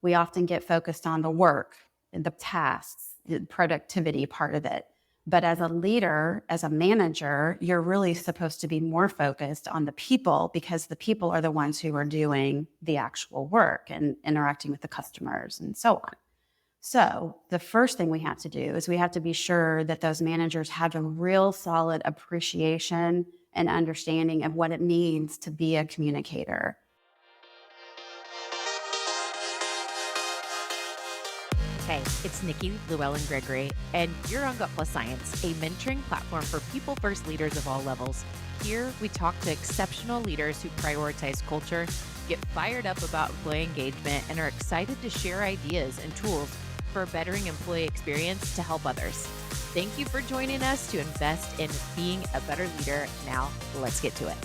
we often get focused on the work and the tasks, the productivity part of it. But as a leader, as a manager, you're really supposed to be more focused on the people, because the people are the ones who are doing the actual work and interacting with the customers and so on. So the first thing we have to do is we have to be sure that those managers have a real solid appreciation and understanding of what it means to be a communicator. Hey, it's Nikki, Llewellyn Gregory, and you're on Gut Plus Science, a mentoring platform for people-first leaders of all levels. Here, we talk to exceptional leaders who prioritize culture, get fired up about employee engagement, and are excited to share ideas and tools for a bettering employee experience to help others. Thank you for joining us to invest in being a better leader. Now, let's get to it.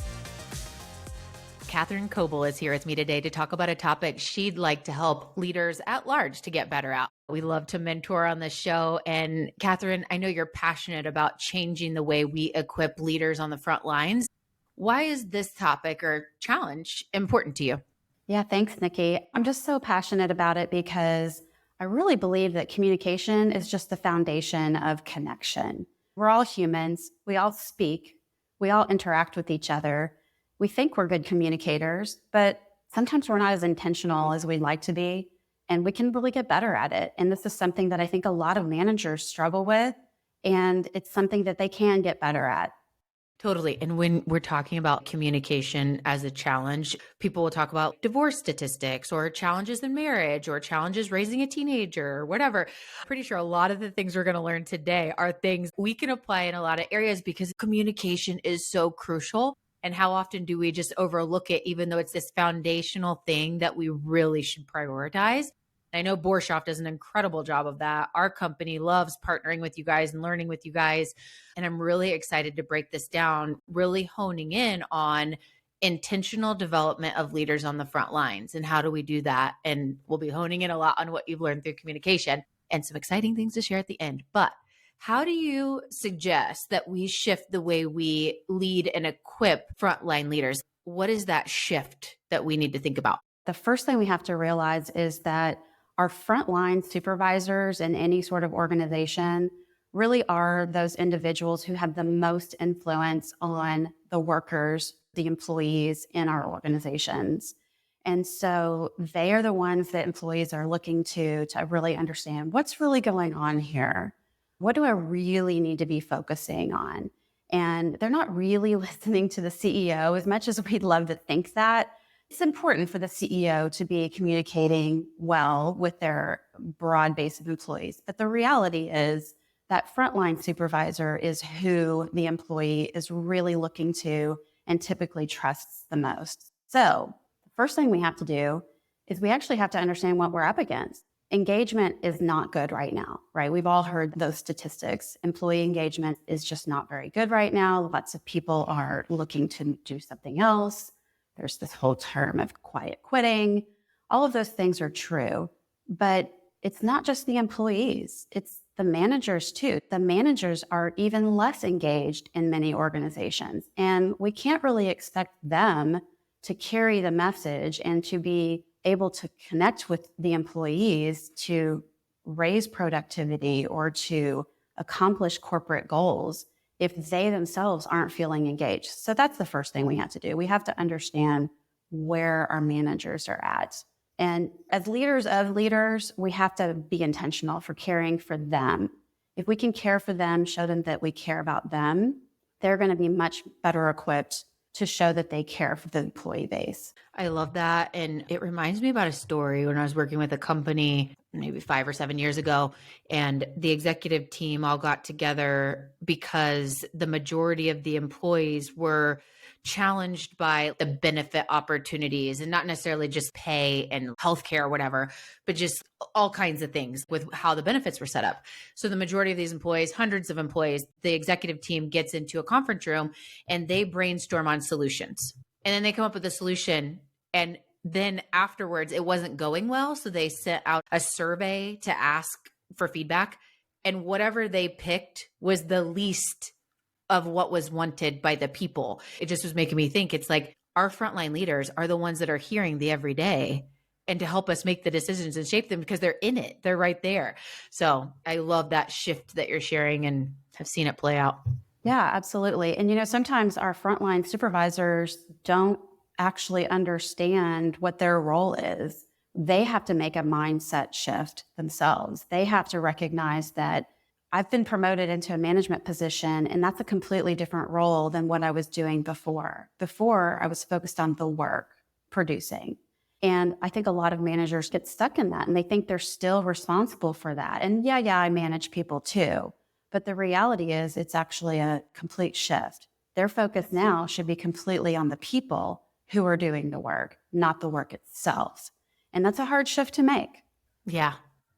Katherine Coble is here with me today to talk about a topic she'd like to help leaders at large to get better at. We love to mentor on this show. And Katherine, I know you're passionate about changing the way we equip leaders on the front lines. Why is this topic or challenge important to you? Yeah, thanks, Nikki. I'm just so passionate about it because I really believe that communication is just the foundation of connection. We're all humans. We all speak. We all interact with each other. We think we're good communicators, but sometimes we're not as intentional as we'd like to be, and we can really get better at it. And this is something that I think a lot of managers struggle with, and it's something that they can get better at. Totally. And when we're talking about communication as a challenge, people will talk about divorce statistics or challenges in marriage or challenges raising a teenager or whatever. Pretty sure a lot of the things we're going to learn today are things we can apply in a lot of areas because communication is so crucial. And how often do we just overlook it, even though it's this foundational thing that we really should prioritize? I know Borshoff does an incredible job of that. Our company loves partnering with you guys and learning with you guys. And I'm really excited to break this down, really honing in on intentional development of leaders on the front lines. And how do we do that? And we'll be honing in a lot on what you've learned through communication and some exciting things to share at the end. But how do you suggest that we shift the way we lead and equip frontline leaders? What is that shift that we need to think about? The first thing we have to realize is that our frontline supervisors in any sort of organization really are those individuals who have the most influence on the workers, the employees in our organizations. And so they are the ones that employees are looking to really understand what's really going on here. What do I really need to be focusing on? And they're not really listening to the CEO as much as we'd love to think that. It's important for the CEO to be communicating well with their broad base of employees. But the reality is that frontline supervisor is who the employee is really looking to and typically trusts the most. So the first thing we have to do is we actually have to understand what we're up against. Engagement is not good right now, right? We've all heard those statistics. Employee engagement is just not very good right now. Lots of people are looking to do something else. There's this whole term of quiet quitting. All of those things are true, but it's not just the employees. It's the managers too. The managers are even less engaged in many organizations, and we can't really expect them to carry the message and to be able to connect with the employees to raise productivity or to accomplish corporate goals if they themselves aren't feeling engaged. So that's the first thing we have to do. We have to understand where our managers are at. And as leaders of leaders, we have to be intentional for caring for them. If we can care for them, show them that we care about them, they're going to be much better equipped to show that they care for the employee base. I love that. And it reminds me about a story when I was working with a company maybe 5 or 7 years ago, and the executive team all got together because the majority of the employees were challenged by the benefit opportunities, and not necessarily just pay and healthcare or whatever, but just all kinds of things with how the benefits were set up. So the majority of these employees, hundreds of employees, the executive team gets into a conference room and they brainstorm on solutions. And then they come up with a solution, and then afterwards it wasn't going well. So they sent out a survey to ask for feedback, and whatever they picked was the least of what was wanted by the people. It just was making me think, it's like our frontline leaders are the ones that are hearing the everyday and to help us make the decisions and shape them because they're in it. They're right there. So I love that shift that you're sharing and have seen it play out. Yeah, absolutely. And sometimes our frontline supervisors don't actually understand what their role is. They have to make a mindset shift themselves. They have to recognize that I've been promoted into a management position, and that's a completely different role than what I was doing before. Before, I was focused on the work, producing. And I think a lot of managers get stuck in that and they think they're still responsible for that. And yeah, I manage people too. But the reality is, it's actually a complete shift. Their focus now should be completely on the people who are doing the work, not the work itself. And that's a hard shift to make. Yeah,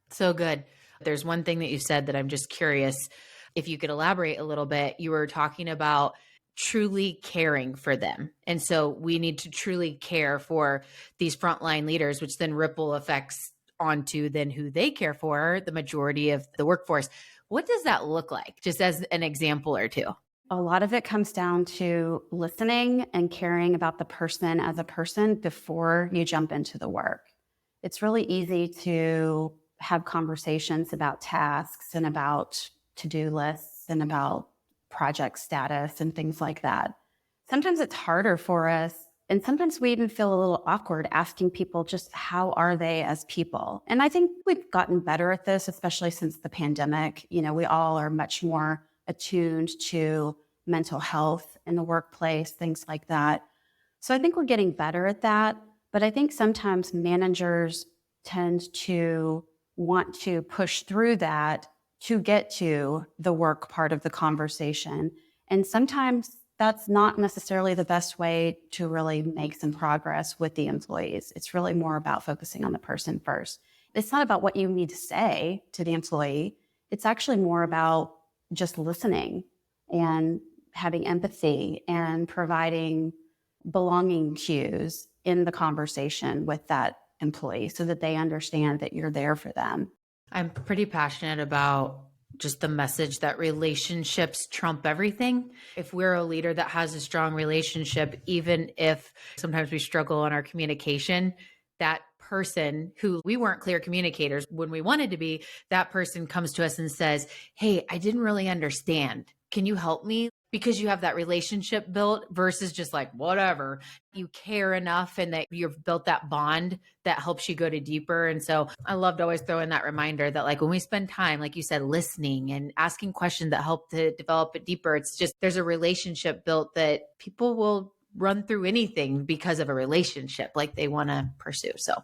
so good. There's one thing that you said that I'm just curious if you could elaborate a little bit. You were talking about truly caring for them. And so we need to truly care for these frontline leaders, which then ripple effects onto then who they care for, the majority of the workforce. What does that look like? Just as an example or two. A lot of it comes down to listening and caring about the person as a person before you jump into the work. It's really easy to have conversations about tasks and about to-do lists and about project status and things like that. Sometimes it's harder for us, and sometimes we even feel a little awkward asking people just how are they as people. And I think we've gotten better at this, especially since the pandemic. We all are much more attuned to mental health in the workplace, things like that. So I think we're getting better at that. But I think sometimes managers tend to want to push through that to get to the work part of the conversation. And sometimes that's not necessarily the best way to really make some progress with the employees. It's really more about focusing on the person first. It's not about what you need to say to the employee. It's actually more about just listening and having empathy and providing belonging cues in the conversation with that employee so that they understand that you're there for them. I'm pretty passionate about just the message that relationships trump everything. If we're a leader that has a strong relationship, even if sometimes we struggle in our communication, that person who we weren't clear communicators when we wanted to be, that person comes to us and says, "Hey, I didn't really understand. Can you help me?" Because you have that relationship built versus just like, whatever, you care enough and that you've built that bond that helps you go to deeper. And so I loved always throwing that reminder that like when we spend time, like you said, listening and asking questions that help to develop it deeper, it's just, there's a relationship built that people will run through anything because of a relationship like they want to pursue. So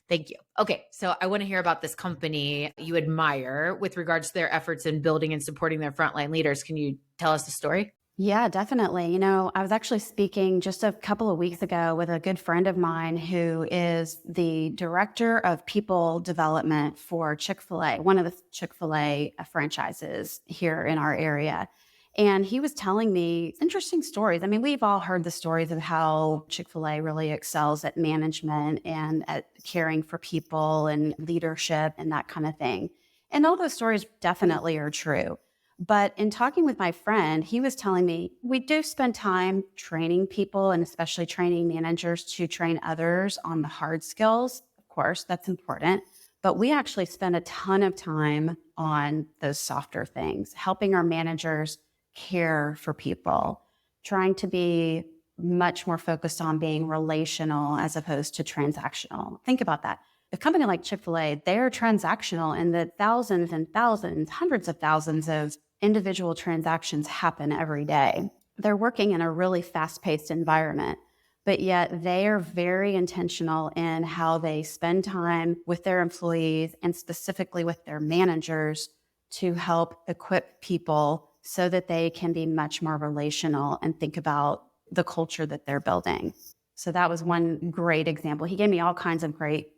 thank you. Okay. So I want to hear about this company you admire with regards to their efforts in building and supporting their frontline leaders. Can you tell us the story? Yeah, definitely. I was actually speaking just a couple of weeks ago with a good friend of mine who is the director of people development for Chick-fil-A, one of the Chick-fil-A franchises here in our area. And he was telling me interesting stories. I mean, we've all heard the stories of how Chick-fil-A really excels at management and at caring for people and leadership and that kind of thing. And all those stories definitely are true. But in talking with my friend, he was telling me we do spend time training people and especially training managers to train others on the hard skills. Of course, that's important. But we actually spend a ton of time on those softer things, helping our managers care for people, trying to be much more focused on being relational as opposed to transactional. Think about that. A company like Chick-fil-A, they're transactional in that thousands and thousands, hundreds of thousands of individual transactions happen every day. They're working in a really fast-paced environment, but yet they are very intentional in how they spend time with their employees and specifically with their managers to help equip people so that they can be much more relational and think about the culture that they're building. So that was one great example. He gave me all kinds of great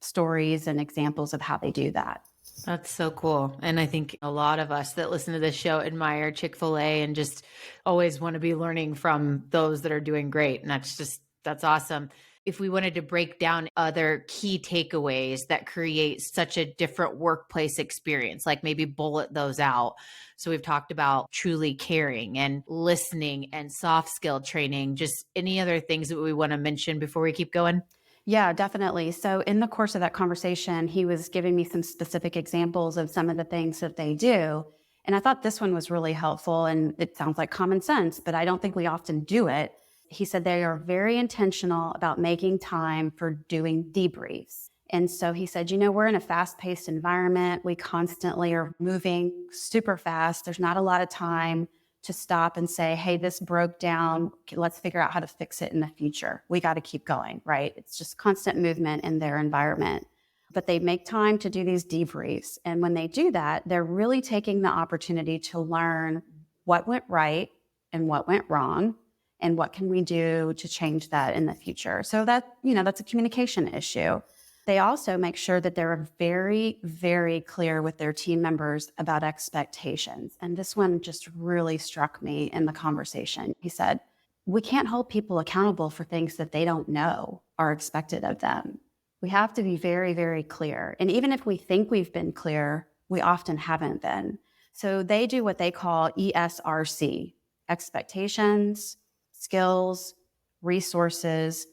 stories and examples of how they do that. That's so cool. And I think a lot of us that listen to this show admire Chick-fil-A and just always want to be learning from those that are doing great. And that's awesome. If we wanted to break down other key takeaways that create such a different workplace experience, like maybe bullet those out. So we've talked about truly caring and listening and soft skill training, just any other things that we want to mention before we keep going? Yeah, definitely. So, in the course of that conversation, he was giving me some specific examples of some of the things that they do. And I thought this one was really helpful. And it sounds like common sense, but I don't think we often do it. He said they are very intentional about making time for doing debriefs. And so he said, we're in a fast paced environment. We constantly are moving super fast. There's not a lot of time to stop and say, hey, this broke down. Let's figure out how to fix it in the future. We got to keep going, right? It's just constant movement in their environment. But they make time to do these debriefs. And when they do that, they're really taking the opportunity to learn what went right and what went wrong and what can we do to change that in the future. So that's a communication issue. They also make sure that they're very, very clear with their team members about expectations. And this one just really struck me in the conversation. He said, we can't hold people accountable for things that they don't know are expected of them. We have to be very, very clear. And even if we think we've been clear, we often haven't been. So they do what they call ESRC: expectations, skills, resources,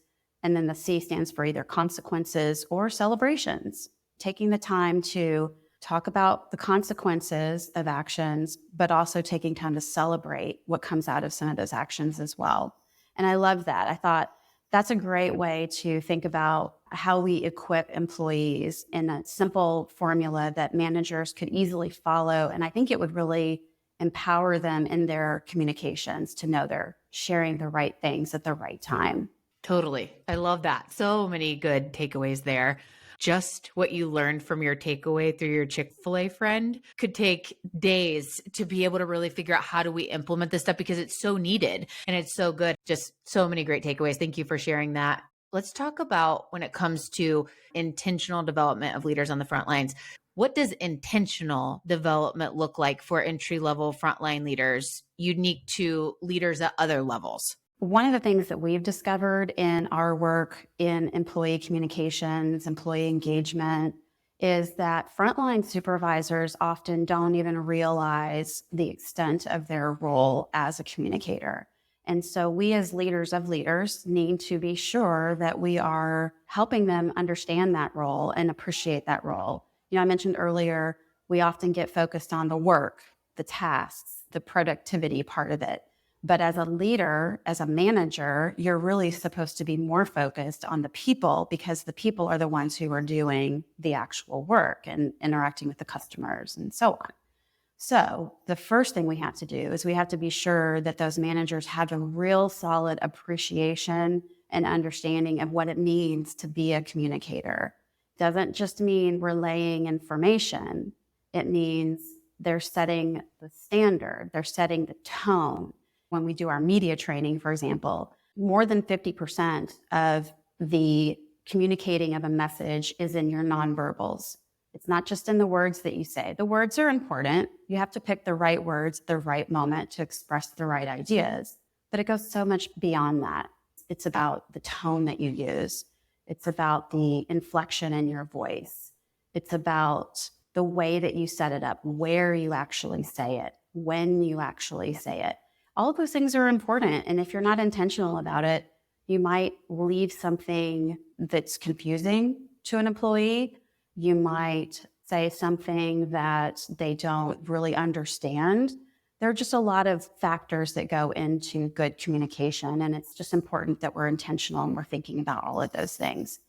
and then the C stands for either consequences or celebrations. Taking the time to talk about the consequences of actions, but also taking time to celebrate what comes out of some of those actions as well. And I love that. I thought that's a great way to think about how we equip employees in a simple formula that managers could easily follow. And I think it would really empower them in their communications to know they're sharing the right things at the right time. Totally. I love that. So many good takeaways there. Just what you learned from your takeaway through your Chick-fil-A friend could take days to be able to really figure out how do we implement this stuff, because it's so needed and it's so good. Just so many great takeaways. Thank you for sharing that. Let's talk about when it comes to intentional development of leaders on the front lines. What does intentional development look like for entry-level frontline leaders, unique to leaders at other levels? One of the things that we've discovered in our work in employee communications, employee engagement, is that frontline supervisors often don't even realize the extent of their role as a communicator. And so we as leaders of leaders need to be sure that we are helping them understand that role and appreciate that role. I mentioned earlier, we often get focused on the work, the tasks, the productivity part of it. But as a leader, as a manager, you're really supposed to be more focused on the people, because the people are the ones who are doing the actual work and interacting with the customers and so on. So the first thing we have to do is we have to be sure that those managers have a real solid appreciation and understanding of what it means to be a communicator. Doesn't just mean relaying information. It means they're setting the standard, they're setting the tone. When we do our media training, for example, more than 50% of the communicating of a message is in your nonverbals. It's not just in the words that you say. The words are important. You have to pick the right words at the right moment to express the right ideas. But it goes so much beyond that. It's about the tone that you use. It's about the inflection in your voice. It's about the way that you set it up, where you actually say it, when you actually say it. All of those things are important. And if you're not intentional about it, you might leave something that's confusing to an employee. You might say something that they don't really understand. There are just a lot of factors that go into good communication. And it's just important that we're intentional and we're thinking about all of those things.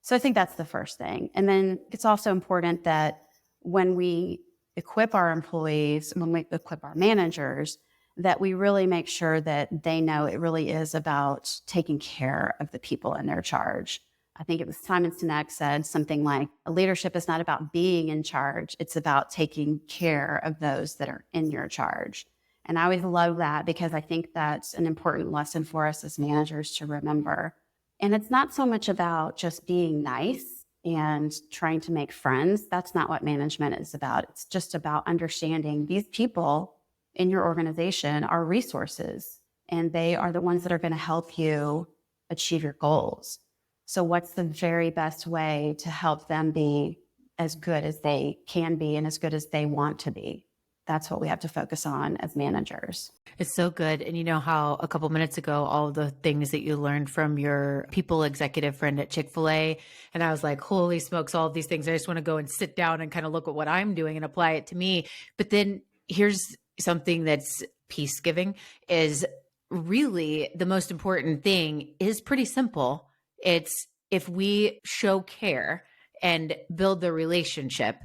So I think that's the first thing. And then it's also important that when we equip our employees, when we equip our managers, that we really make sure that they know it really is about taking care of the people in their charge. I think it was Simon Sinek said something like, leadership is not about being in charge. It's about taking care of those that are in your charge. And I always love that, because I think that's an important lesson for us as managers to remember. And it's not so much about just being nice and trying to make friends. That's not what management is about. It's just about understanding these people in your organization are resources, and they are the ones that are going to help you achieve your goals. So what's the very best way to help them be as good as they can be and as good as they want to be? That's what we have to focus on as managers. It's so good. And you know how a couple minutes ago, all of the things that you learned from your people executive friend at Chick-fil-A. And I was like, holy smokes, all of these things. I just want to go and sit down and kind of look at what I'm doing and apply it to me. But then here's something that's peace giving is really the most important thing is pretty simple. It's if we show care and build the relationship,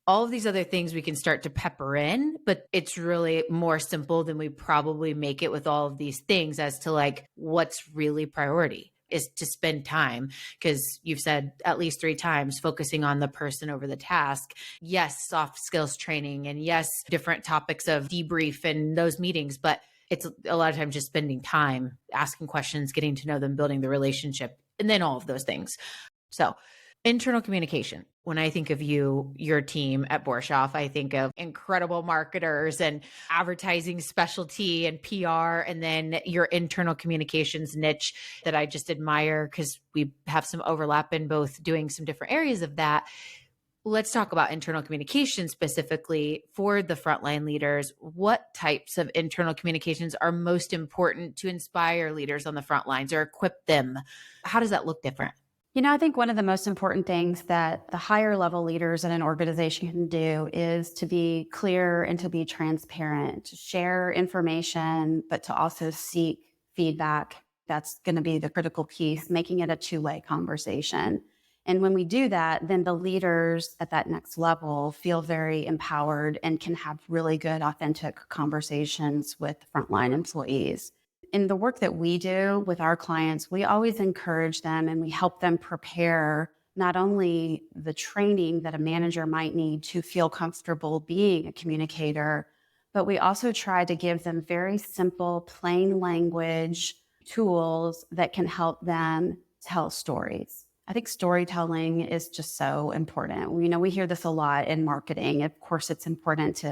all of these other things we can start to pepper in, but it's really more simple than we probably make it with all of these things as to like what's really priority is to spend time because you've said at least 3 times focusing on the person over the task. Yes, soft skills training and yes, different topics of debrief and those meetings, but it's a lot of times just spending time asking questions, getting to know them, building the relationship, and then all of those things. So internal communication. When I think of you, your team at Borshoff, I think of incredible marketers and advertising specialty and PR, and then your internal communications niche that I just admire because we have some overlap in both doing some different areas of that. Let's talk about internal communication specifically for the frontline leaders. What types of internal communications are most important to inspire leaders on the front lines or equip them? How does that look different? I think one of the most important things that the higher level leaders in an organization can do is to be clear and to be transparent, to share information, but to also seek feedback. That's going to be the critical piece, making it a two-way conversation. And when we do that, then the leaders at that next level feel very empowered and can have really good, authentic conversations with frontline employees. In the work that we do with our clients, we always encourage them and we help them prepare not only the training that a manager might need to feel comfortable being a communicator, but we also try to give them very simple, plain language tools that can help them tell stories. I think storytelling is just so important. We hear this a lot in marketing. Of course, it's important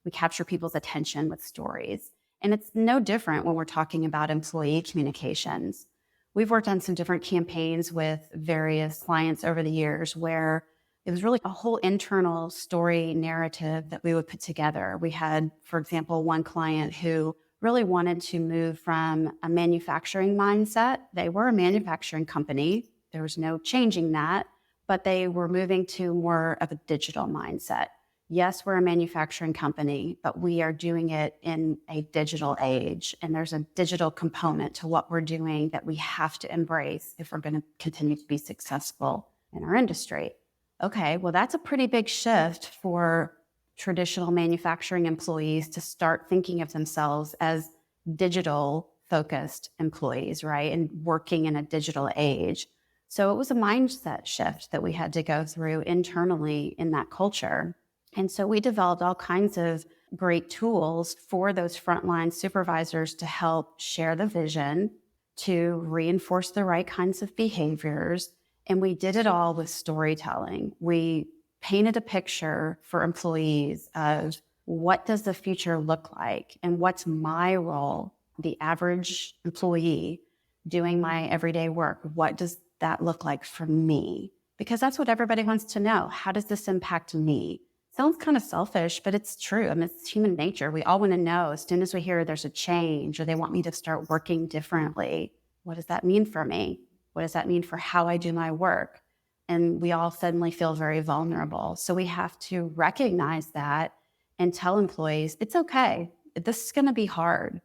we capture people's attention with stories. And it's no different when we're talking about employee communications. We've worked on some different campaigns with various clients over the years where it was really a whole internal story narrative that we would put together. We had, for example, one client who really wanted to move from a manufacturing mindset. They were a manufacturing company. There was no changing that, but they were moving to more of a digital mindset. Yes, we're a manufacturing company, but we are doing it in a digital age. And there's a digital component to what we're doing that we have to embrace if we're going to continue to be successful in our industry. Okay, well, that's a pretty big shift for traditional manufacturing employees to start thinking of themselves as digital focused employees, right? And working in a digital age. So it was a mindset shift that we had to go through internally in that culture. And so we developed all kinds of great tools for those frontline supervisors to help share the vision, to reinforce the right kinds of behaviors. And we did it all with storytelling. We painted a picture for employees of what does the future look like and what's my role, the average employee doing my everyday work. What does that look like for me? Because that's what everybody wants to know. How does this impact me? Sounds kind of selfish, but it's true. I mean, it's human nature. We all want to know as soon as we hear there's a change or they want me to start working differently. What does that mean for me? What does that mean for how I do my work? And we all suddenly feel very vulnerable. So we have to recognize that and tell employees, it's okay. This is going to be hard.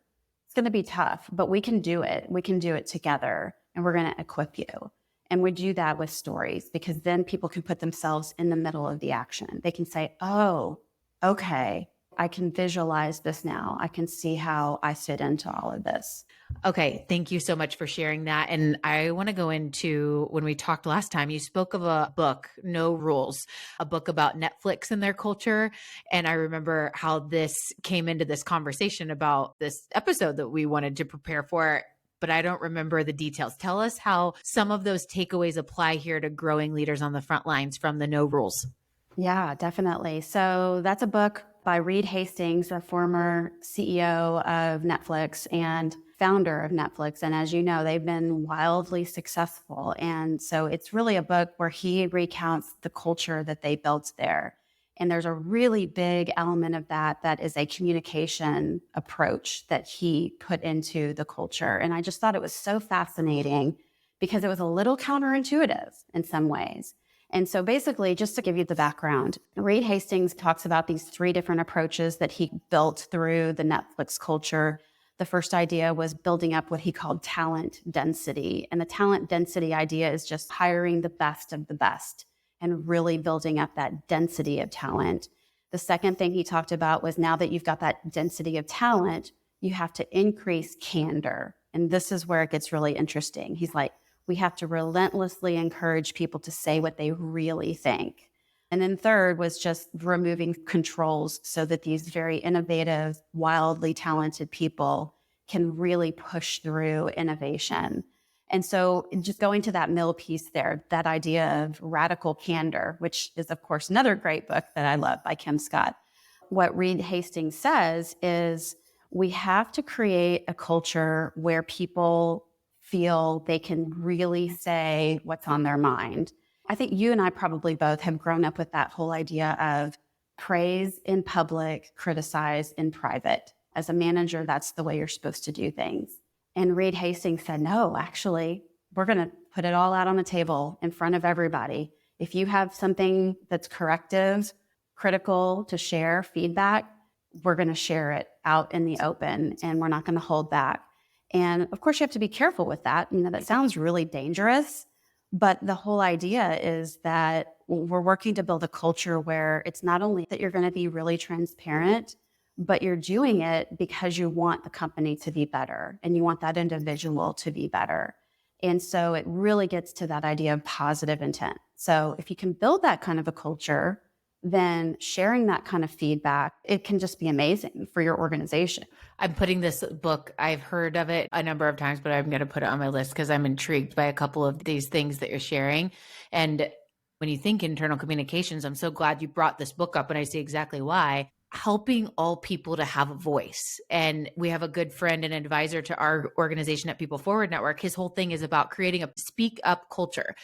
It's going to be tough, but we can do it. We can do it together and we're going to equip you. And we do that with stories because then people can put themselves in the middle of the action. They can say, oh, okay, I can visualize this now. I can see how I fit into all of this. Okay, thank you so much for sharing that. And I want to go into when we talked last time, you spoke of a book, No Rules, a book about Netflix and their culture. And I remember how this came into this conversation about this episode that we wanted to prepare for, but I don't remember the details. Tell us how some of those takeaways apply here to growing leaders on the front lines from the No Rules. Yeah, definitely. So that's a book by Reed Hastings, a former CEO of Netflix and founder of Netflix. And as you know, they've been wildly successful. And so it's really a book where he recounts the culture that they built there. And there's a really big element of that that is a communication approach that he put into the culture. And I just thought it was so fascinating because it was a little counterintuitive in some ways. And so basically, just to give you the background, Reed Hastings talks about these three different approaches that he built through the Netflix culture. The first idea was building up what he called talent density. And the talent density idea is just hiring the best of the best and really building up that density of talent. The second thing he talked about was now that you've got that density of talent, you have to increase candor. And this is where it gets really interesting. He's like, we have to relentlessly encourage people to say what they really think. And then third was just removing controls so that these very innovative, wildly talented people can really push through innovation. And so just going to that middle piece there, that idea of radical candor, which is, of course, another great book that I love by Kim Scott. What Reed Hastings says is we have to create a culture where people feel they can really say what's on their mind. I think you and I probably both have grown up with that whole idea of praise in public, criticize in private. As a manager, that's the way you're supposed to do things. And Reed Hastings said, no, actually, we're going to put it all out on the table in front of everybody. If you have something that's corrective, critical to share, feedback, we're going to share it out in the open and we're not going to hold back. And of course, you have to be careful with that. That sounds really dangerous. But the whole idea is that we're working to build a culture where it's not only that you're going to be really transparent, but you're doing it because you want the company to be better and you want that individual to be better. And so it really gets to that idea of positive intent. So if you can build that kind of a culture, then sharing that kind of feedback, it can just be amazing for your organization. I'm putting this book, I've heard of it a number of times, but I'm going to put it on my list because I'm intrigued by a couple of these things that you're sharing. And when you think internal communications, I'm so glad you brought this book up, and I see exactly why. Helping all people to have a voice. And we have a good friend and advisor to our organization at People Forward Network. His whole thing is about creating a speak up culture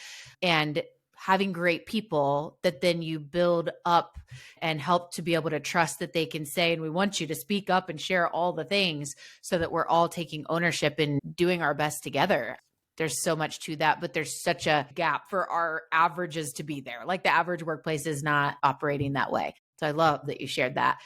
and having great people that then you build up and help to be able to trust that they can say, and we want you to speak up and share all the things so that we're all taking ownership and doing our best together. There's so much to that, but there's such a gap for our averages to be there. Like the average workplace is not operating that way. So I love that you shared that.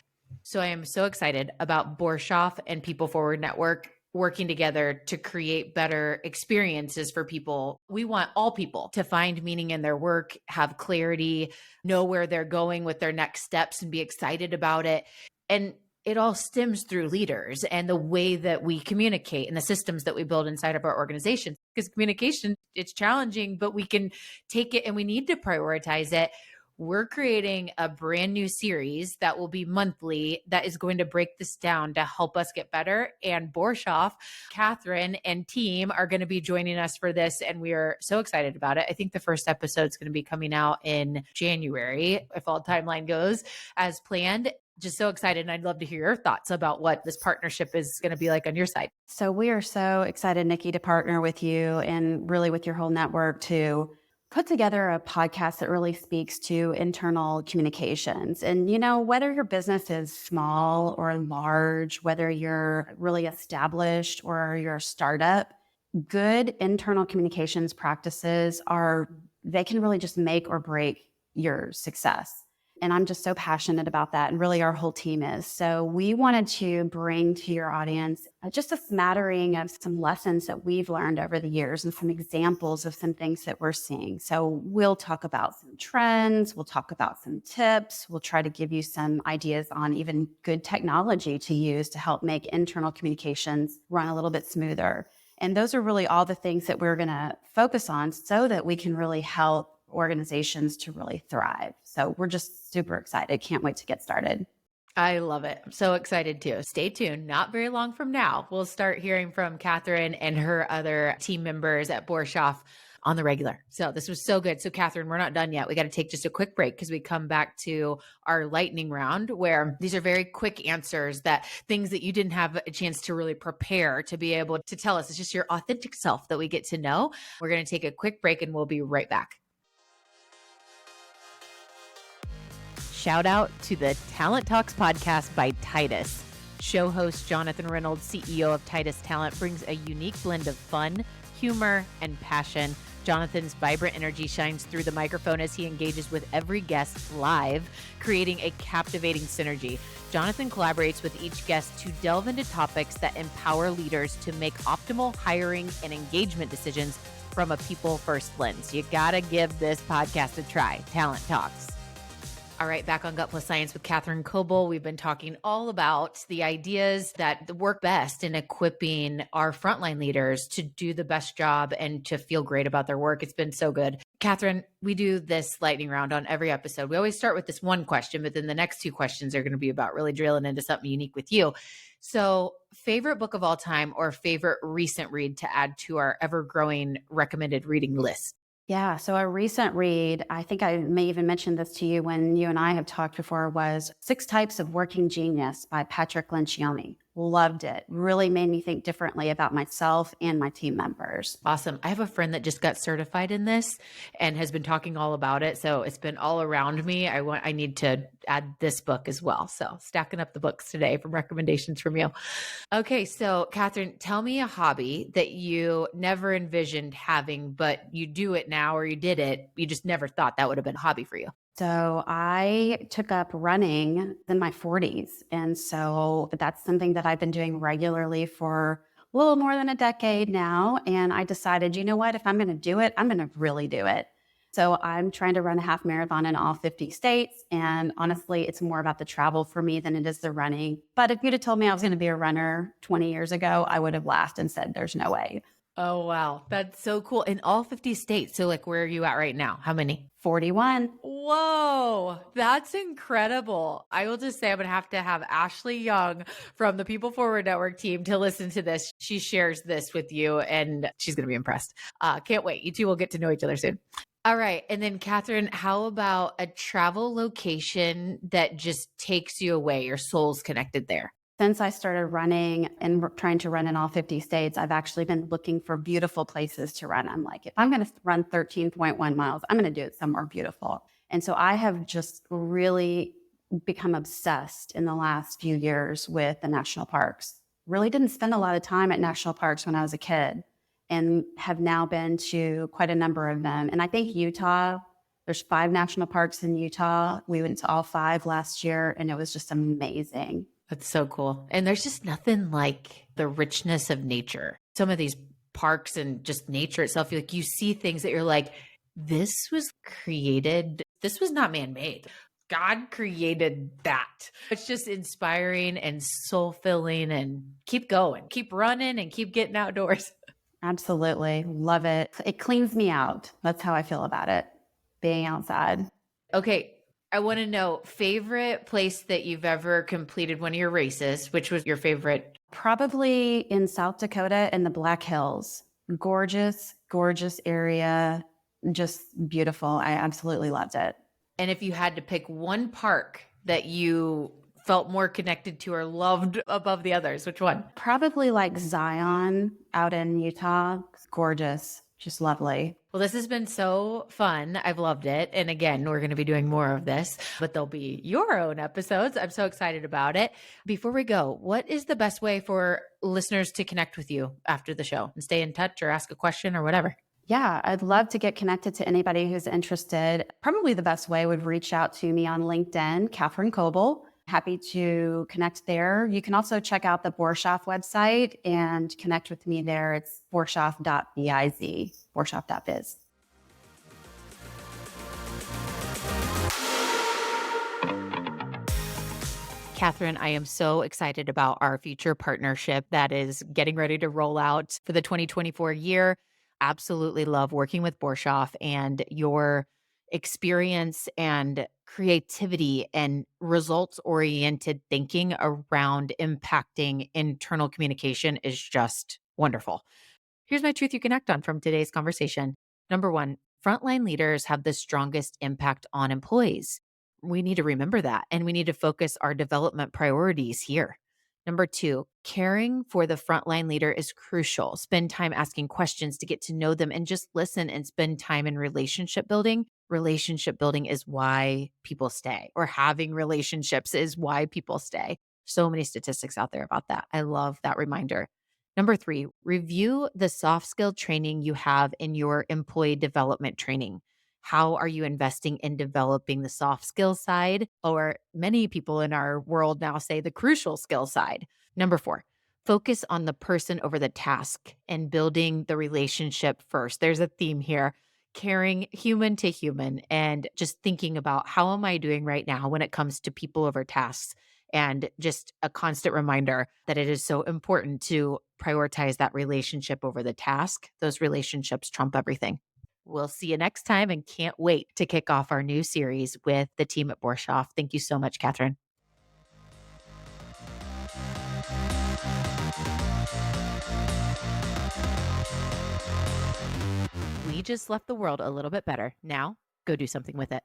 So I am so excited about Borshoff and People Forward Network working together to create better experiences for people. We want all people to find meaning in their work, have clarity, know where they're going with their next steps, and be excited about it. And it all stems through leaders and the way that we communicate and the systems that we build inside of our organization. Because communication, it's challenging, but we can take it and we need to prioritize it. We're creating a brand new series that will be monthly that is going to break this down to help us get better. And Borshoff, Katherine, and team are going to be joining us for this. And we are so excited about it. I think the first episode is going to be coming out in January, if all timeline goes as planned. Just so excited. And I'd love to hear your thoughts about what this partnership is going to be like on your side. So we are so excited, Nikki, to partner with you and really with your whole network to put together a podcast that really speaks to internal communications. And, whether your business is small or large, whether you're really established or you're a startup, good internal communications practices they can really just make or break your success. And I'm just so passionate about that. And really our whole team is. So we wanted to bring to your audience just a smattering of some lessons that we've learned over the years and some examples of some things that we're seeing. So we'll talk about some trends. We'll talk about some tips. We'll try to give you some ideas on even good technology to use to help make internal communications run a little bit smoother. And those are really all the things that we're going to focus on so that we can really help organizations to really thrive. So we're just super excited. Can't wait to get started. I love it. I'm so excited too. Stay tuned. Not very long from now, we'll start hearing from Katherine and her other team members at Borshoff on the regular. So this was so good. So Katherine, we're not done yet. We got to take just a quick break because we come back to our lightning round where these are very quick answers, that things that you didn't have a chance to really prepare to be able to tell us. It's just your authentic self that we get to know. We're going to take a quick break and we'll be right back. shout out to the Talent Talks podcast by Titus. Show host Jonathan Reynolds, CEO of Titus Talent, brings a unique blend of fun, humor, and passion. Jonathan's vibrant energy shines through the microphone as he engages with every guest live, creating a captivating synergy. Jonathan collaborates with each guest to delve into topics that empower leaders to make optimal hiring and engagement decisions from a people-first lens. You gotta give this podcast a try. Talent Talks. All right, back on Gut Plus Science with Katherine Coble. We've been talking all about the ideas that work best in equipping our frontline leaders to do the best job and to feel great about their work. It's been so good. Katherine, we do this lightning round on every episode. We always start with this one question, but then the next two questions are going to be about really drilling into something unique with you. So, favorite book of all time or favorite recent read to add to our ever-growing recommended reading list? Yeah. So a recent read, I think I may even mention this to you when you and I have talked before, was Six Types of Working Genius by Patrick Lencioni. Loved it. Really made me think differently about myself and my team members. Awesome. I have a friend that just got certified in this and has been talking all about it. So it's been all around me. I need to add this book as well. So stacking up the books today from recommendations from you. Okay. So Katherine, tell me a hobby that you never envisioned having, but you do it now or you did it. You just never thought that would have been a hobby for you. So I took up running in my 40s. And so that's something that I've been doing regularly for a little more than a decade now. And I decided, you know what, if I'm going to do it, I'm going to really do it. So I'm trying to run a half marathon in all 50 states. And honestly, it's more about the travel for me than it is the running. But if you'd have told me I was going to be a runner 20 years ago, I would have laughed and said, there's no way. Oh, wow. That's so cool. In all 50 states. So like, where are you at right now? How many? 41. Whoa, that's incredible. I will just say I'm going to have Ashley Young from the People Forward Network team to listen to this. She shares this with you and she's going to be impressed. Can't wait. You two will get to know each other soon. All right. And then Katherine, how about a travel location that just takes you away? Your soul's connected there. Since I started running and trying to run in all 50 states, I've actually been looking for beautiful places to run. I'm like, if I'm going to run 13.1 miles, I'm going to do it somewhere beautiful. And so I have just really become obsessed in the last few years with the national parks. Really didn't spend a lot of time at national parks when I was a kid and have now been to quite a number of them. And I think Utah, there's 5 national parks in Utah. We went to all 5 last year and it was just amazing. That's so cool. And there's just nothing like the richness of nature. Some of these parks and just nature itself, you see things that you're like, this was created. This was not man-made. God created that. It's just inspiring and soul-filling and keep going, keep running and keep getting outdoors. Absolutely. Love it. It cleans me out. That's how I feel about it, being outside. Okay. I want to know favorite place that you've ever completed one of your races. Which was your favorite? Probably in South Dakota in the Black Hills. Gorgeous, gorgeous area. Just beautiful. I absolutely loved it. And if you had to pick one park that you felt more connected to or loved above the others, which one? Probably like Zion out in Utah. It's gorgeous. Just lovely. Well, this has been so fun. I've loved it. And again, we're going to be doing more of this, but there'll be your own episodes. I'm so excited about it. Before we go, what is the best way for listeners to connect with you after the show and stay in touch or ask a question or whatever? Yeah, I'd love to get connected to anybody who's interested. Probably the best way would reach out to me on LinkedIn, Katherine Coble. Happy to connect there. You can also check out the Borshoff website and connect with me there. It's borshoff.biz, borshoff.biz. Katherine, I am so excited about our future partnership that is getting ready to roll out for the 2024 year. Absolutely love working with Borshoff and your experience and creativity and results-oriented thinking around impacting internal communication is just wonderful. Here's my truth you can act on from today's conversation. Number 1, frontline leaders have the strongest impact on employees. We need to remember that, and we need to focus our development priorities here. Number 2, caring for the frontline leader is crucial. Spend time asking questions to get to know them and just listen and spend time in relationship building. relationship building is why people stay, or having relationships is why people stay. So many statistics out there about that. I love that reminder. Number three, review the soft skill training you have in your employee development training. How are you investing in developing the soft skill side? Or many people in our world now say the crucial skill side. Number four, focus on the person over the task and building the relationship first. There's a theme here, caring human to human and just thinking about how am I doing right now when it comes to people over tasks, and just a constant reminder that it is so important to prioritize that relationship over the task. Those relationships trump everything. We'll see you next time and can't wait to kick off our new series with the team at Borshoff. Thank you so much, Katherine. We just left the world a little bit better. Now, go do something with it.